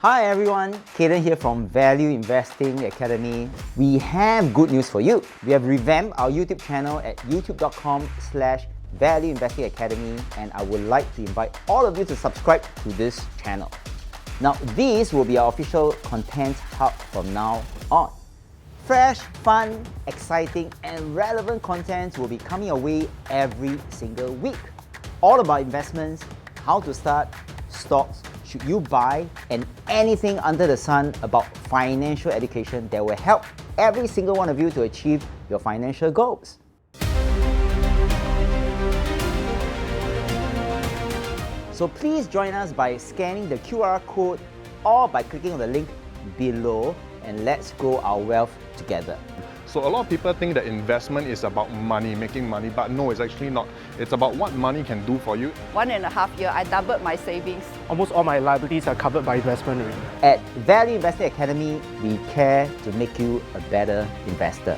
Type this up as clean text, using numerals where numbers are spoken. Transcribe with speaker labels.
Speaker 1: Hi everyone, Cayden here from Value Investing Academy. We have good news for you. We have revamped our YouTube channel at youtube.com/Value Investing Academy, and I would like to invite all of you to subscribe to this channel. Now, this will be our official content hub from now on. Fresh, fun, exciting, and relevant content will be coming your way every single week. All about investments, how to start, stocks, should you buy, and anything under the sun about financial education that will help every single one of you to achieve your financial goals. So please join us by scanning the QR code or by clicking on the link below, and let's grow our wealth together.
Speaker 2: So a lot of people think that investment is about money, making money, but no, it's actually not. It's about what money can do for you.
Speaker 3: 1.5 years, I doubled my savings.
Speaker 4: Almost all my liabilities are covered by investment already.
Speaker 1: At Value Investing Academy, we care to make you a better investor.